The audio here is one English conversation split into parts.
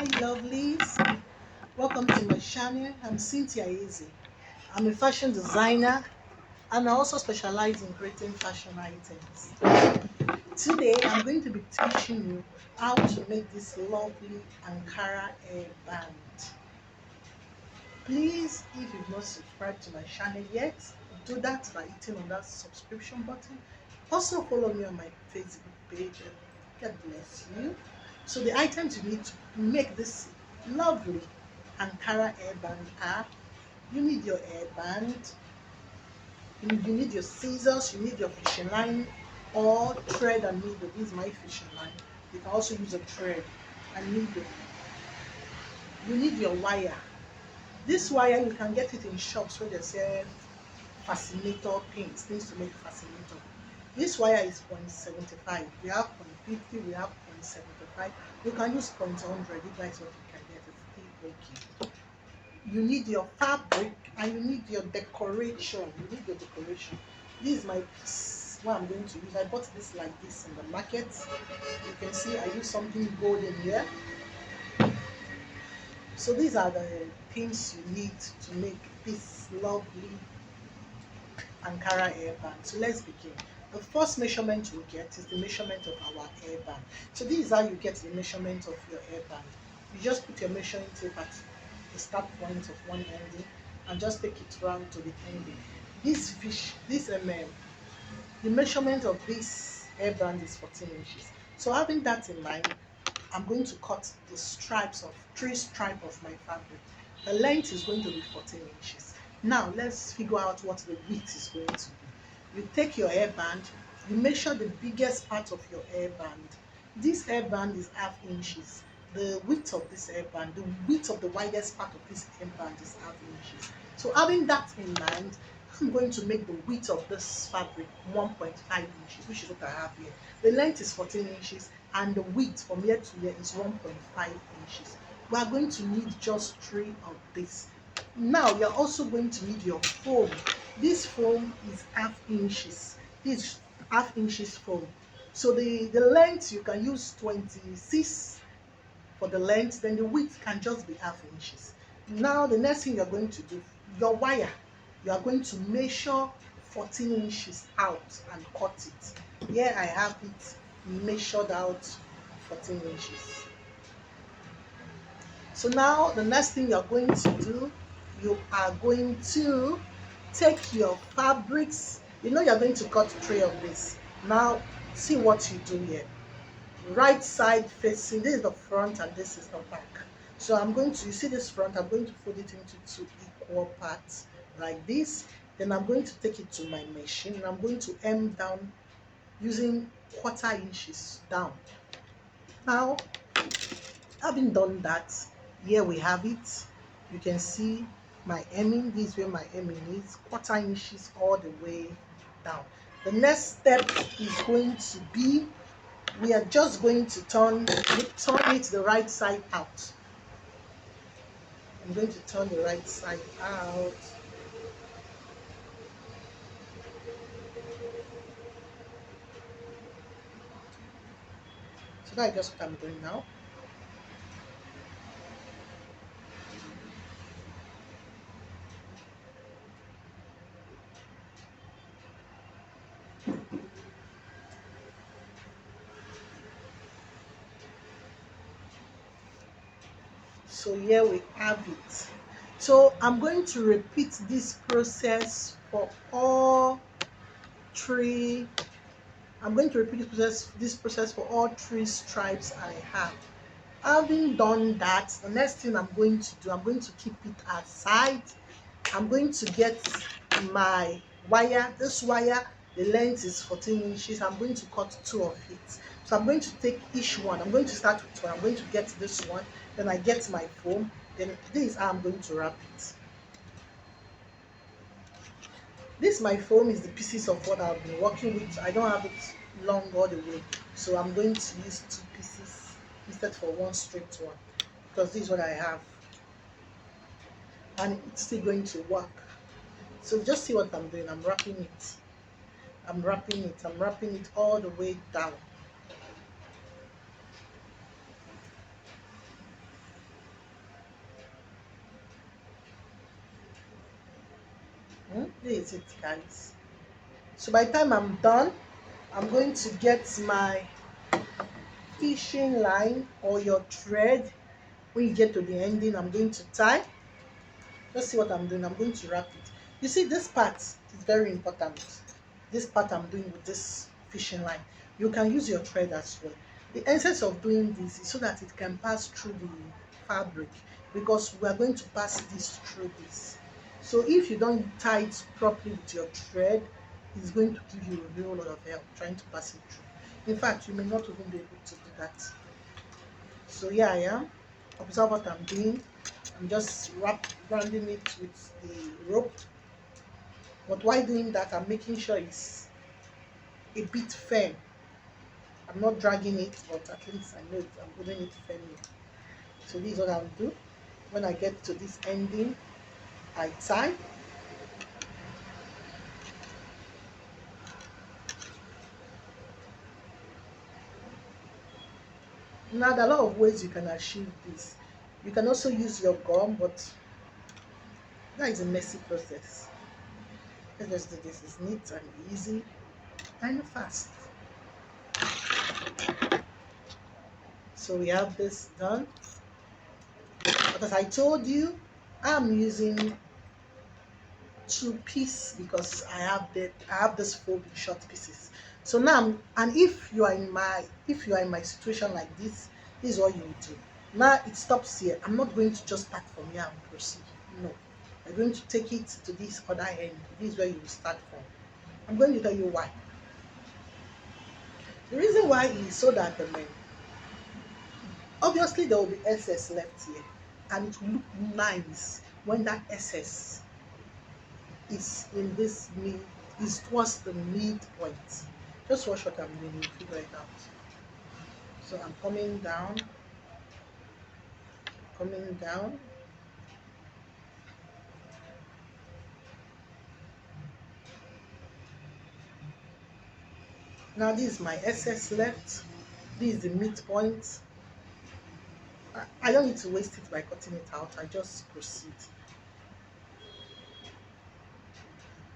Hi lovelies, welcome to my channel. I'm Cynthia Easy. I'm a fashion designer and I also specialize in creating fashion items. Today I'm going to be teaching you how to make this lovely Ankara hairband. Please, if you've not subscribed to my channel yet, do that by hitting on that subscription button. Also follow me on my Facebook page. God bless you. So the items you need to make this lovely Ankara hairband are: you need your hairband, you need your scissors, you need your fishing line or thread and needle. This is my fishing line. You can also use a thread and needle. You need your wire. This wire, you can get it in shops where they sell fascinator pins, things to make fascinator. This wire is 0.75. We have 0.50, we have 0.75. You can use 0.100 if that's what you can get. It's still okay. You need your fabric and you need your decoration. You need your decoration. This is my piece, what I'm going to use. I bought this like this in the market. You can see I use something golden here. So these are the things you need to make this lovely Ankara hairband. So let's begin. The first measurement we get is the measurement of our hairband. So this is how you get the measurement of your hairband. You just put your measuring tape at the start point of one ending and just take it round to the ending. The measurement of this hairband is 14 inches. So having that in mind, I'm going to cut the three stripes of my fabric. The length is going to be 14 inches. Now let's figure out what the width is going to be. You take your hairband, you measure the biggest part of your hairband. This hairband is half inches. The width of this hairband, the width of the widest part of this hairband is half inches. So having that in mind, I'm going to make the width of this fabric 1.5 inches, which is what I have here. The length is 14 inches and the width from here to here is 1.5 inches. We are going to need just 3 of this. Now you're also going to need your foam. This foam is half inches. This half inches foam. So the length, you can use 26 for the length, then the width can just be half inches. Now the next thing you're going to do, your wire, you are going to measure 14 inches out and cut it. Here I have it measured out 14 inches. So now the next thing you're going to do, you are going to take your fabrics. You know you're going to cut 3 of this. Now see what you do here. Right side facing, this is the front and this is the back. So I'm going to, you see this front, I'm going to fold it into 2 equal parts like this. Then I'm going to take it to my machine and I'm going to hem down using 1/4 inches down. Now having done that, here we have it. You can see my hemming. This is where my hemming is, 1/4 inches all the way down. The next step is going to be, we are just going to turn it the right side out. I'm going to turn the right side out. So that's just what I'm doing now. So here we have it. So I'm going to repeat this process for all 3. I'm going to repeat this process for all 3 stripes I have. Having done that, the next thing I'm going to do, I'm going to keep it aside. I'm going to get my wire. This wire, the length is 14 inches. I'm going to cut 2 of it. So I'm going to take each one. I'm going to start with one. I'm going to get this one. Then I get my foam. Then this is how I'm going to wrap it. This my foam is the pieces of what I've been working with. I don't have it long all the way. So I'm going to use 2 pieces instead for one straight one, because this is what I have. And it's still going to work. So just see what I'm doing. I'm wrapping it. I'm wrapping it all the way down. This is it, guys. So by the time I'm done, I'm going to get my fishing line or your thread. When you get to the ending, I'm going to tie. Let's see what I'm doing. I'm going to wrap it. You see, this part is very important. This part I'm doing with this fishing line. You can use your thread as well. The essence of doing this is so that it can pass through the fabric, because we are going to pass this through this. So if you don't tie it properly with your thread, it's going to give you a real lot of help trying to pass it through. In fact, you may not even be able to do that. So here I am. Observe what I'm doing. I'm just rounding it with the rope. But while doing that, I'm making sure it's a bit firm. I'm not dragging it, but at least I know I'm holding it firmly. So this is what I'll do. When I get to this ending, I tie. Now, there are a lot of ways you can achieve this. You can also use your gum, but that is a messy process. Let's just do this. It's neat and easy and fast. So we have this done. But as I told you, I'm using two-piece because I have this fold in short pieces. So now, and if you are in my situation like this is what you will do. Now it stops here. I'm not going to just start from here and proceed. No, I'm going to take it to this other end. This is where you will start from. I'm going to tell you why. The reason why is so that obviously there will be excess left here, and it will look nice when that excess is in this mid, is towards the midpoint. Just watch what I'm doing, you figure it out. So I'm coming down. Now this is my excess left. This is the midpoint. I don't need to waste it by cutting it out. I just proceed.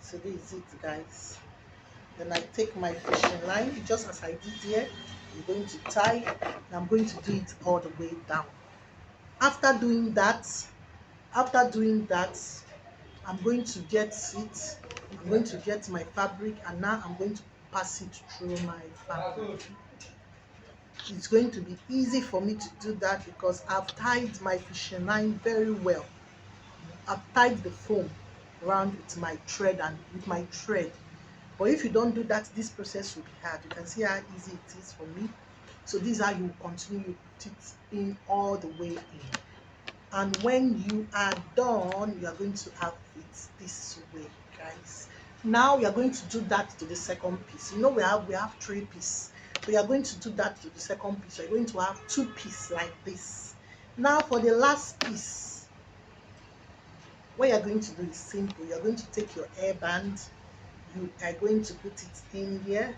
So this is it, guys. Then I take my fishing line, just as I did here. I'm going to tie, and I'm going to do it all the way down. After doing that, after doing that, I'm going to get it. I'm going to get my fabric, and now I'm going to pass it through my fabric. It's going to be easy for me to do that because I've tied my fishing line very well. I've tied the foam around with my thread. But if you don't do that, this process will be hard. You can see how easy it is for me. So this is how you continue, you put it in all the way in. And when you are done, you are going to have it this way, guys. Now we are going to do that to the second piece. You know, we have three pieces. So you are going to do that to the second piece. You're going to have two pieces like this. Now for the last piece, what you're going to do is simple. You're going to take your hairband, you are going to put it in here,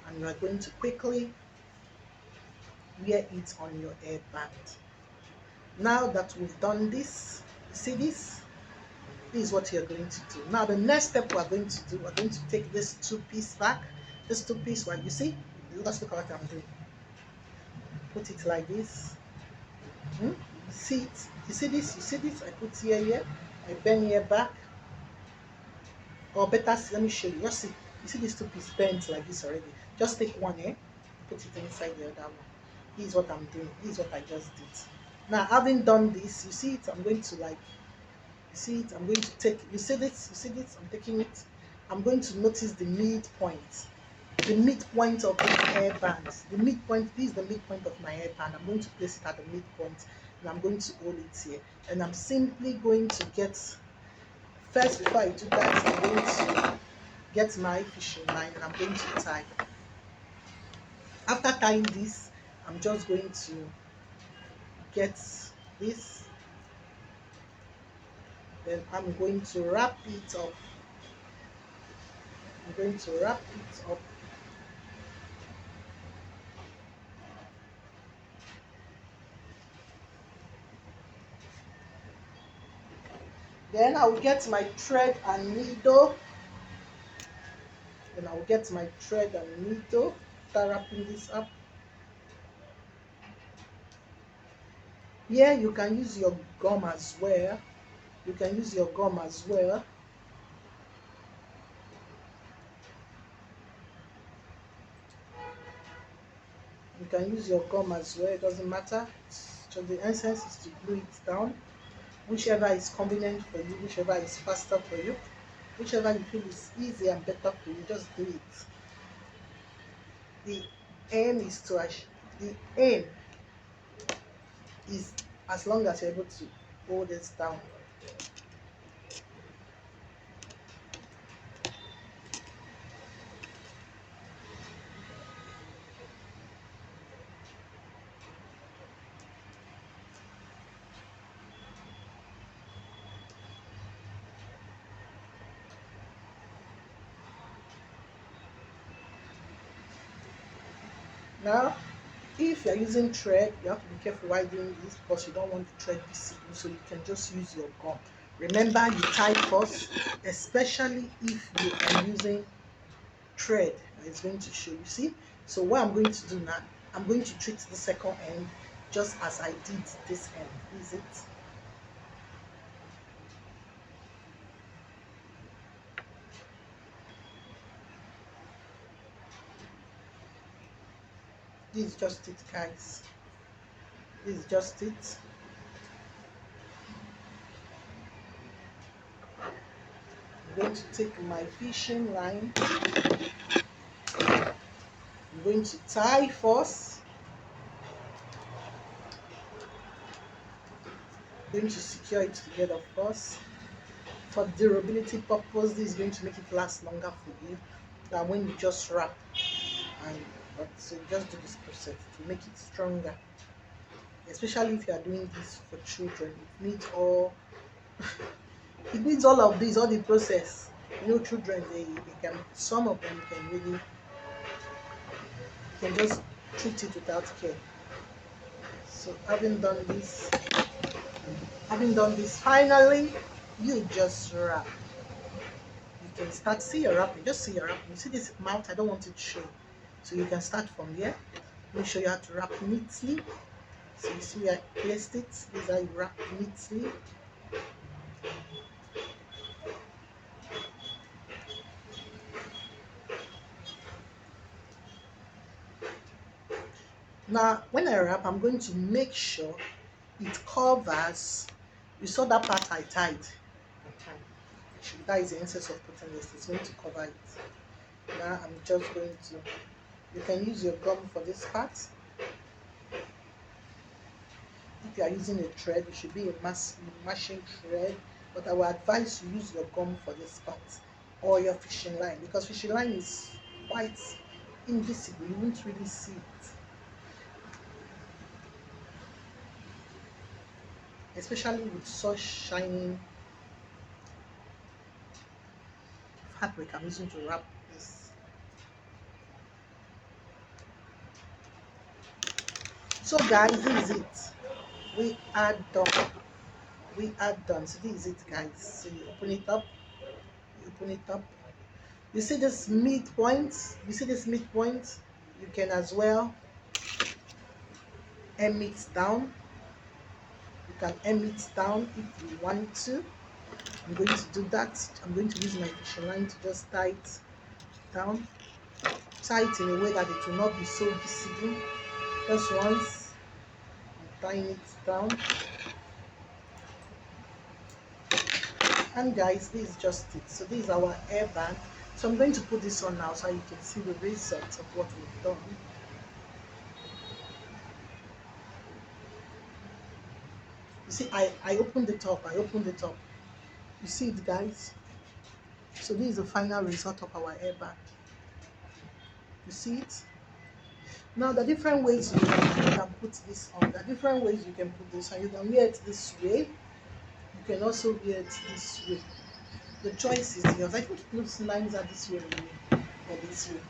and you are going to quickly wear it on your hairband. Now that we've done this, you see this? This is what you're going to do. Now the next step we're going to do, we're going to take this two-piece back. This two-piece one, you see? Let's look at what I'm doing. Put it like this. See it? You see this? You see this? I put here. I bend here back. Or better, let me show you. Just see. You see this two-piece bent like this already. Just take one here, put it inside the other one. This is what I'm doing. This is what I just did. Now, having done this, you see it? I'm going to you see it? I'm going to take, you see this? You see this? I'm taking it. I'm going to notice the midpoint. The midpoint of this hairband. The midpoint, this is the midpoint of my hairband. I'm going to place it at the midpoint, and I'm going to hold it here. And I'm simply going to get, first before I do that, I'm going to get my fishing line, and I'm going to tie. After tying this, I'm just going to get this, then I'm going to wrap it up. I'm going to wrap it up. Then I will get my thread and needle. Then I will get my thread and needle. Start wrapping this up. Here you can use your gum as well. You can use your gum as well. You can use your gum as well. It doesn't matter. So the essence is to glue it down. Whichever is convenient for you, whichever is faster for you, whichever you feel is easier and better for you, just do it. The aim is to the aim is as long as you're able to hold this down. Now, if you're using thread, you have to be careful while doing this because you don't want the thread visible, so you can just use your gum. Remember, you tie first, especially if you are using thread. It's going to show you. See, so what I'm going to do now, I'm going to treat the second end just as I did this end. Is it? This is just it, guys. This is just it. I'm going to take my fishing line. I'm going to tie first. I'm going to secure it together first. For durability purpose, this is going to make it last longer for you than when you just wrap. And but so just do this process to make it stronger. Especially if you are doing this for children, it needs all of this, all the process. You know, children they can, some of them can really, can just treat it without care. So having done this, finally you just wrap. You can start, see your wrapping, just see your wrapping. You see this mouth, I don't want it to show. So you can start from here. Let me show you how to wrap neatly. So you see where I placed it. This is how you wrap neatly. Now, when I wrap, I'm going to make sure it covers. You saw that part I tied. That is the essence of putting this. It's going to cover it. Now, I'm just going to. You can use your gum for this part. If you are using a thread, it should be a mashing thread. But I will advise you use your gum for this part or your fishing line, because fishing line is quite invisible. You won't really see it. Especially with such shining fabric I'm using to wrap this. So guys, this is it. We are done. We are done. So this is it, guys. So you open it up. You open it up. You see this midpoint? You see this midpoint? You can as well hem it down. You can hem it down if you want to. I'm going to do that. I'm going to use my fishing line to just tie it down. Tie it in a way that it will not be so visible. Just once. I'm tying it down. And guys, this is just it. So this is our hairband. So I'm going to put this on now so you can see the results of what we've done. You see, I opened it up. I opened it up. You see it, guys? So this is the final result of our hairband. You see it? Now, the different ways you can put this on. There are different ways you can put this on. You can wear it this way. You can also wear it this way. The choice is yours. I think those lines are this way or this way.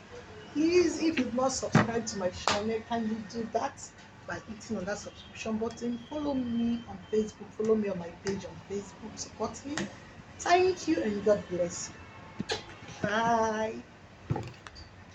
Please, if you've not subscribed to my channel, can you do that? by hitting on that subscription button. Follow me on Facebook. Follow me on my page on Facebook. Support me. Thank you and God bless you. Bye.